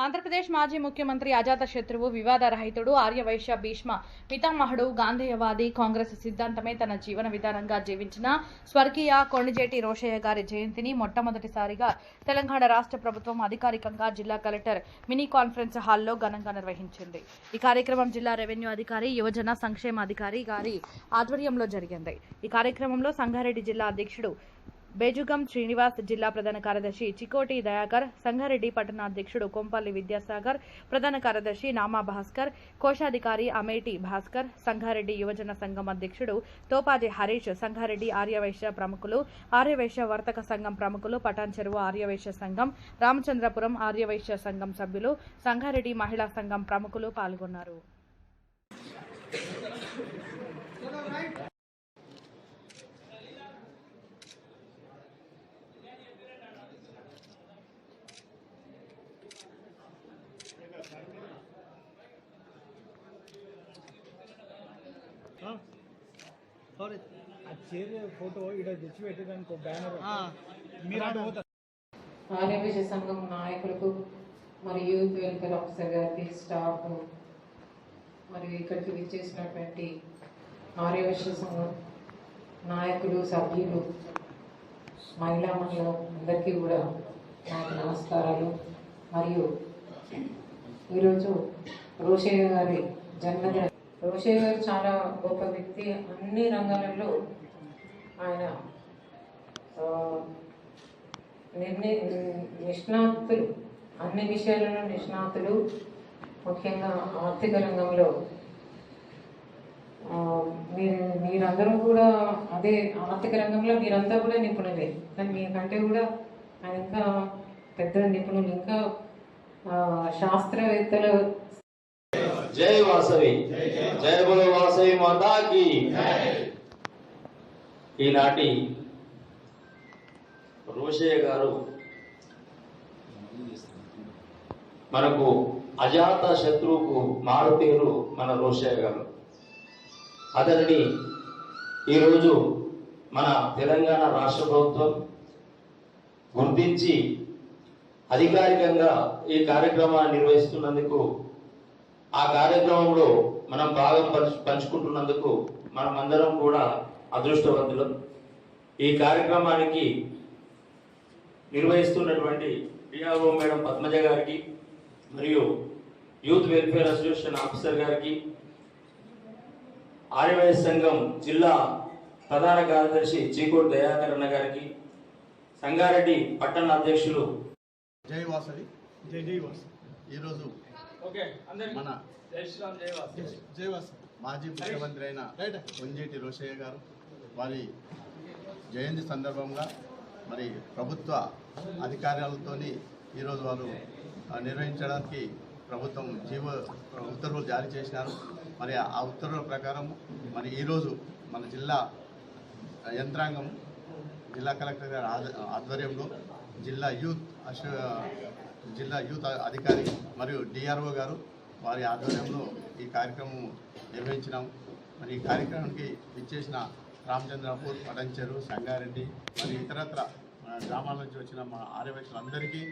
ఆంధ్రప్రదేశ్ మాజీ ముఖ్యమంత్రి అజాతశత్రువు వివాదరహితుడు ఆర్యవైశ్య భీష్మ పితామహుడు గాంధేయవాది కాంగ్రెస్ సిద్ధాంతమే తన జీవన విధానంగా జీవించిన స్వర్గీయ కొణిజేటి రోషయ్య గారి జయంతిని మొట్టమొదటిసారిగా తెలంగాణ రాష్ట్ర ప్రభుత్వం అధికారికంగా జిల్లా కలెక్టర్ మినీ కాన్ఫరెన్స్ హాల్లో ఘనంగా నిర్వహించింది. ఈ కార్యక్రమం జిల్లా రెవెన్యూ అధికారి, యువజన సంక్షేమ అధికారి గారి ఆధ్వర్యంలో జరిగింది. ఈ కార్యక్రమంలో సంగారెడ్డి జిల్లా అధ్యక్షుడు బేజుగం శ్రీనివాస్, జిల్లా ప్రధాన కార్యదర్శి చికోటి దయాకర్, సంగారెడ్డి పట్టణ అధ్యక్షుడు కొంపల్లి విద్యాసాగర్, ప్రధాన కార్యదర్శి నామా భాస్కర్, కోశాధికారి అమేటి భాస్కర్, సంగారెడ్డి యువజన సంఘం అధ్యక్షుడు తోపాజి హరీష్, సంగారెడ్డి ఆర్యవైశ్య ప్రముఖులు, ఆర్యవైశ్య వర్తక సంఘం ప్రముఖులు, పటాన్ చెరువు ఆర్యవైశ్య సంఘం, రామచంద్రపురం ఆర్యవైశ్య సంఘం సభ్యులు, సంగారెడ్డి మహిళా సంఘం ప్రముఖులు పాల్గొన్నారు. ఆర్యవైశ్య సంఘం నాయకులకు మరియు యూత్ వెల్ఫేర్ ఆఫీసర్ గారికి, స్టాఫ్ మరియు ఇక్కడికి విచ్చేసినటువంటి ఆర్యవైశ్య సంఘం నాయకులు, సభ్యులు, మహిళా అందరికీ కూడా నాకు నమస్కారాలు. మరియు ఈరోజు రోషయ్య గారి జన్మదిన. రోషయ్య గారు చాలా గొప్ప వ్యక్తి. అన్ని రంగాలలో ఆయన నిష్ణాతులు, అన్ని విషయాలలో నిష్ణాతులు. ముఖ్యంగా ఆర్థిక రంగంలో మీరందరూ కూడా అదే ఆర్థిక రంగంలో మీరంతా కూడా నిపుణులే, కానీ మీకంటే కూడా ఆయన ఇంకా పెద్ద నిపుణులు, ఇంకా శాస్త్రవేత్తలు. జై వాసవి, జై బలో వాసవి మాతాకి. ఈనాటి రోషయ్య గారు మనకు అజాత శత్రువుకు మారు పేరు మన రోషయ్య గారు. అతనిని ఈరోజు మన తెలంగాణ రాష్ట్ర ప్రభుత్వం గుర్తించి అధికారికంగా ఈ కార్యక్రమాన్ని నిర్వహిస్తున్నందుకు, ఆ కార్యక్రమంలో మనం భాగం పంచుకుంటున్నందుకు మనమందరం కూడా అదృష్టవంతులం. ఈ కార్యక్రమానికి నిర్వహిస్తున్నటువంటి డిఆర్ఓ మేడం పద్మజ గారికి మరియు యూత్ వెల్ఫేర్ అసోసియేషన్ ఆఫీసర్ గారికి, ఆర్యవైశ్య సంఘం జిల్లా ప్రధాన కార్యదర్శి చీకోటి దయాకర్ అన్న గారికి, సంగారెడ్డి పట్టణ అధ్యక్షులు జై వాసవి, జై జై వాసవి. ఈరోజు మన జై వాసవి మాజీ ముఖ్యమంత్రి అయిన కొణిజేటి రోషయ్య గారు వారి జయంతి సందర్భంగా మరి ప్రభుత్వ అధికారులతో ఈరోజు వారు నిర్వహించడానికి ప్రభుత్వం ఉత్తర్వులు జారీ చేసినారు. మరి ఆ ఉత్తర్వుల ప్రకారం మరి ఈరోజు మన జిల్లా యంత్రాంగం, జిల్లా కలెక్టర్ గారి ఆధ్వర్యంలో జిల్లా యూత్ అధికారి మరియు డిఆర్ఓ గారు వారి ఆధ్వర్యంలో ఈ కార్యక్రమం నిర్వహించినాము. మరి ఈ కార్యక్రమానికి విచ్చేసిన రామచంద్రపూర్, పటంచెరు, సంగారెడ్డి మరి ఇతరత్ర గ్రామాల నుంచి వచ్చిన మా ఆర్యవైశ్యులందరికీ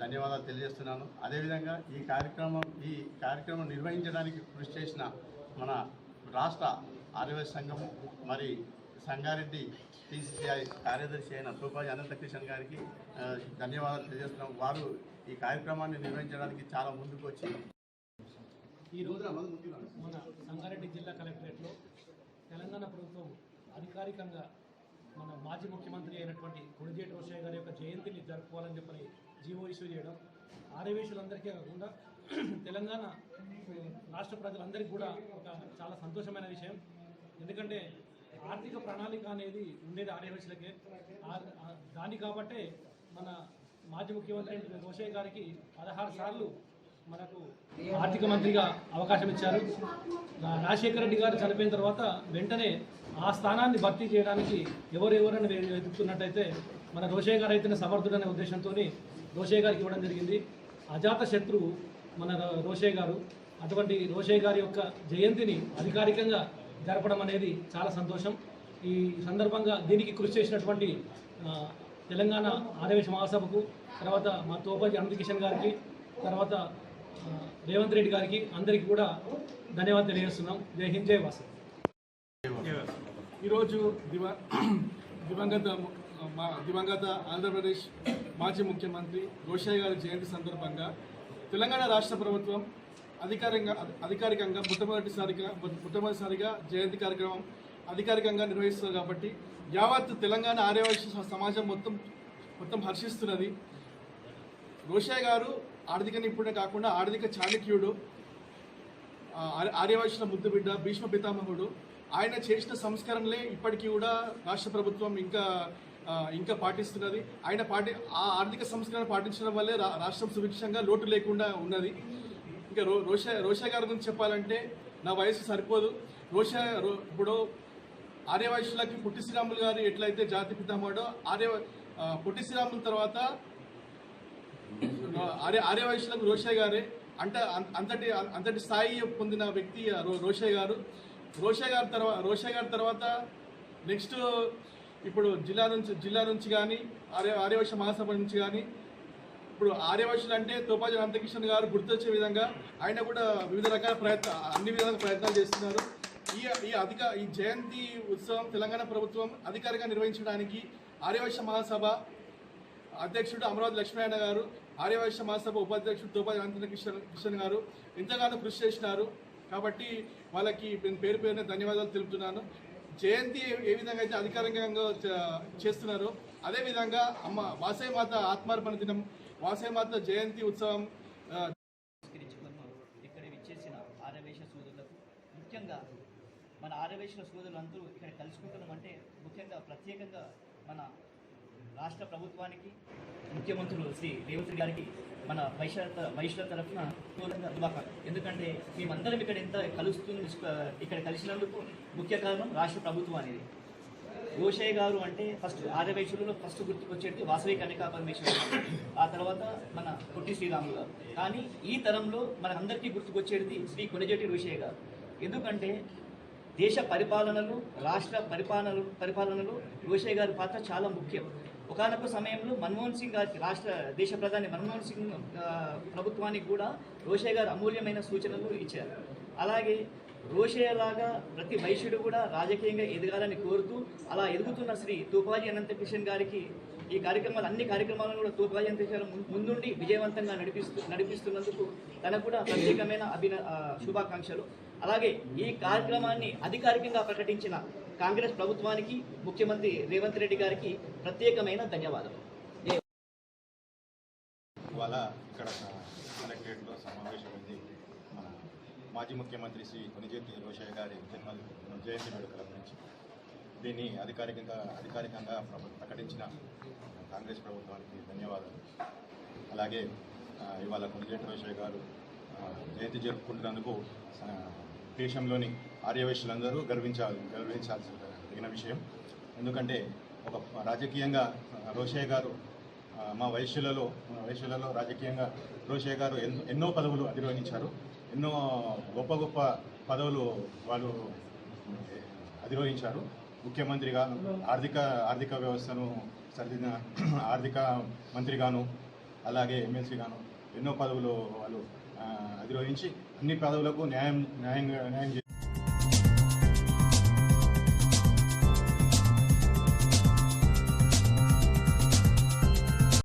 ధన్యవాదాలు తెలియజేస్తున్నాను. అదేవిధంగా ఈ కార్యక్రమం నిర్వహించడానికి కృషి చేసిన మన రాష్ట్ర ఆర్యవైశ్య సంఘం మరి సంగారెడ్డి టీసీసీఐ కార్యదర్శి అయిన తోపాజి అనంతకృష్ణ గారికి ధన్యవాదాలు తెలియజేస్తున్నాం. వారు ఈ కార్యక్రమాన్ని నిర్వహించడానికి చాలా ముందుకు వచ్చి ఈ రోజున మన సంగారెడ్డి జిల్లా కలెక్టరేట్లో తెలంగాణ ప్రభుత్వం అధికారికంగా మన మాజీ ముఖ్యమంత్రి అయినటువంటి కొణిజేటి రోషయ్య గారి యొక్క జయంతిని జరుపుకోవాలని చెప్పని జీవో ఇష్యూ చేయడం ఆర్యవైశ్యులందరికీ కాకుండా తెలంగాణ రాష్ట్ర ప్రజలందరికీ కూడా ఒక చాలా సంతోషమైన విషయం. ఎందుకంటే ఆర్థిక ప్రణాళిక అనేది ఉండేది ఆర్యవైశ్యులకే. దాని కాబట్టే మన మాజీ ముఖ్యమంత్రి రోషయ్య గారికి 16 సార్లు మనకు ఆర్థిక మంత్రిగా అవకాశం ఇచ్చారు. రాజశేఖర రెడ్డి గారు చనిపోయిన తర్వాత వెంటనే ఆ స్థానాన్ని భర్తీ చేయడానికి ఎవరెవరని వెతుకుతున్నట్టయితే మన రోషయ్య గారు అయితేనే సమర్థుడనే ఉద్దేశంతో రోషయ్య గారికి ఇవ్వడం జరిగింది. అజాత శత్రువు మన రోషయ్య గారు. అటువంటి రోషయ్య గారి యొక్క జయంతిని అధికారికంగా జరపడం అనేది చాలా సంతోషం. ఈ సందర్భంగా దీనికి కృషి చేసినటువంటి తెలంగాణ ఆర్యవైశ్య మహాసభకు తర్వాత మా తోపాజీ అనంత కిషన్ గారికి, తర్వాత రేవంత్ రెడ్డి గారికి అందరికీ కూడా ధన్యవాదాలు తెలియజేస్తున్నాం. జై హింద్, జై వాసవి. ఈరోజు దివంగత ఆంధ్రప్రదేశ్ మాజీ ముఖ్యమంత్రి రోషయ్య గారి జయంతి సందర్భంగా తెలంగాణ రాష్ట్ర ప్రభుత్వం అధికారికంగా మొట్టమొదటిసారిగా జయంతి కార్యక్రమం అధికారికంగా నిర్వహిస్తుంది. కాబట్టి యావత్ తెలంగాణ ఆర్యవైశ్య సమాజం మొత్తం హర్షిస్తున్నది. రోషయ్య గారు ఆర్థిక నిపుణుడే కాకుండా ఆర్థిక చాణక్యుడు, ఆర్యవైశ్యుల ముద్దుబిడ్డ, భీష్మ పితామహుడు. ఆయన చేసిన సంస్కరణలే ఇప్పటికీ కూడా రాష్ట్ర ప్రభుత్వం ఇంకా పాటిస్తున్నది. ఆ ఆర్థిక సంస్కరణ పాటించడం వల్లే రాష్ట్రం సుభిక్షంగా లోటు లేకుండా ఉన్నది. ఇంకా రోషయ్య గారి గురించి చెప్పాలంటే నా వయసు సరిపోదు. ఇప్పుడు ఆర్యవైశ్యులకి పొట్టి శ్రీరాములు గారు ఎట్లయితే జాతి పితామహుడో, పొట్టి శ్రీరాముల తర్వాత ఆర్యవైశ్యులకు రోషయ్య గారే అంతటి స్థాయి పొందిన వ్యక్తి రోషయ్య గారు. రోషయ్య గారి తర్వాత నెక్స్ట్ ఇప్పుడు జిల్లా నుంచి కానీ ఆర్యవైశ్య మహాసభ నుంచి కానీ ఇప్పుడు ఆర్యవైశ్యులు అంటే తోపాజీ అనంతకిషన్ గారు గుర్తొచ్చే విధంగా ఆయన కూడా అన్ని విధాలుగా ప్రయత్నాలు చేస్తున్నారు. ఈ జయంతి ఉత్సవం తెలంగాణ ప్రభుత్వం అధికారికంగా నిర్వహించడానికి ఆర్యవైశ్య మహాసభ అధ్యక్షుడు అమరావతి లక్ష్మీనారాయణ గారు, ఆర్యవైశ్య మహాసభ ఉపాధ్యక్షుడు తోపాజీ అనంత కిషన్ గారు ఎంతగానో కృషి చేసినారు. కాబట్టి వాళ్ళకి నేను పేరున ధన్యవాదాలు తెలుపుతున్నాను. జయంతి ఏ విధంగా అయితే అధికారికంగా చేస్తున్నారో అదేవిధంగా వాసవి మాత ఆత్మార్పణ దినం, వాసవి మాత జయంతి ఉత్సవం ఇక్కడ విచ్చేసిన ఆర్యవైశ్య సోదరులకు, ముఖ్యంగా మన ఆర్యవైశ్య సోదరులందరూ ఇక్కడ కలుసుకుంటున్నామంటే ముఖ్యంగా ప్రత్యేకంగా మన రాష్ట్ర ప్రభుత్వానికి, ముఖ్యమంత్రులు శ్రీ రేవంత్ రెడ్డి గారికి మన వైశ్యుల తరఫున ఎందుకంటే మేమందరం ఇక్కడ ఇక్కడ కలిసినందుకు ముఖ్య కారణం రాష్ట్ర ప్రభుత్వం అనేది. రోషయ్య గారు అంటే ఫస్ట్ ఆర్యవైశ్యులలో ఫస్ట్ గుర్తుకొచ్చేది వాసవి కన్యకా పరమేశ్వరి, ఆ తర్వాత మన పొట్టి శ్రీరాములు గారు. కానీ ఈ తరంలో మనందరికీ గుర్తుకొచ్చేది శ్రీ కొణిజేటి రోషయ్య గారు. ఎందుకంటే దేశ పరిపాలనలు, రాష్ట్ర పరిపాలనలు రోషయ్య గారి పాత్ర చాలా ముఖ్యం. ఒకనొక సమయంలో మన్మోహన్ సింగ్ గారికి, దేశ ప్రధాని మన్మోహన్ సింగ్ ప్రభుత్వానికి కూడా రోషయ్య గారు అమూల్యమైన సూచనలు ఇచ్చారు. అలాగే రోషయ్య లాగా ప్రతి వైశ్యుడు కూడా రాజకీయంగా ఎదగాలని కోరుతూ అలా ఎదుగుతున్న శ్రీ తోపాజీ అనంత కిషన్ గారికి ఈ అన్ని కార్యక్రమాలను కూడా తోపాజీ అనంత కిషన్ ముందుండి విజయవంతంగా నడిపిస్తున్నందుకు తనకు కూడా ప్రత్యేకమైన శుభాకాంక్షలు. అలాగే ఈ కార్యక్రమాన్ని అధికారికంగా ప్రకటించిన కాంగ్రెస్ ప్రభుత్వానికి, ముఖ్యమంత్రి రేవంత్ రెడ్డి గారికి ప్రత్యేకమైన ధన్యవాదాలు. ఇవాళ ఇక్కడ కలెక్టరేట్లో సమావేశమైంది మన మాజీ ముఖ్యమంత్రి శ్రీ కొణిజేటి రోషయ్య గారి జయంతి వేడుకల గురించి. దీన్ని అధికారికంగా ప్రకటించిన కాంగ్రెస్ ప్రభుత్వానికి ధన్యవాదాలు. అలాగే ఇవాళ కొణిజేటి రోషయ్య గారు జయంతి జరుపుకుంటున్నందుకు దేశంలోని ఆర్యవైశ్యులందరూ గర్వించాల్సిన విషయం. ఎందుకంటే ఒక రాజకీయంగా రోషయ్య గారు మా వైశ్యులలో రాజకీయంగా రోషయ్య గారు ఎన్నో పదవులు అధిరోహించారు. ఎన్నో గొప్ప పదవులు వాళ్ళు అధిరోహించారు. ముఖ్యమంత్రిగా, ఆర్థిక వ్యవస్థను సరిదిద్దిన ఆర్థిక మంత్రిగాను, అలాగే ఎమ్మెల్సీగాను ఎన్నో పదవులు వాళ్ళు అధిరోహించి అన్ని పదవులకు న్యాయం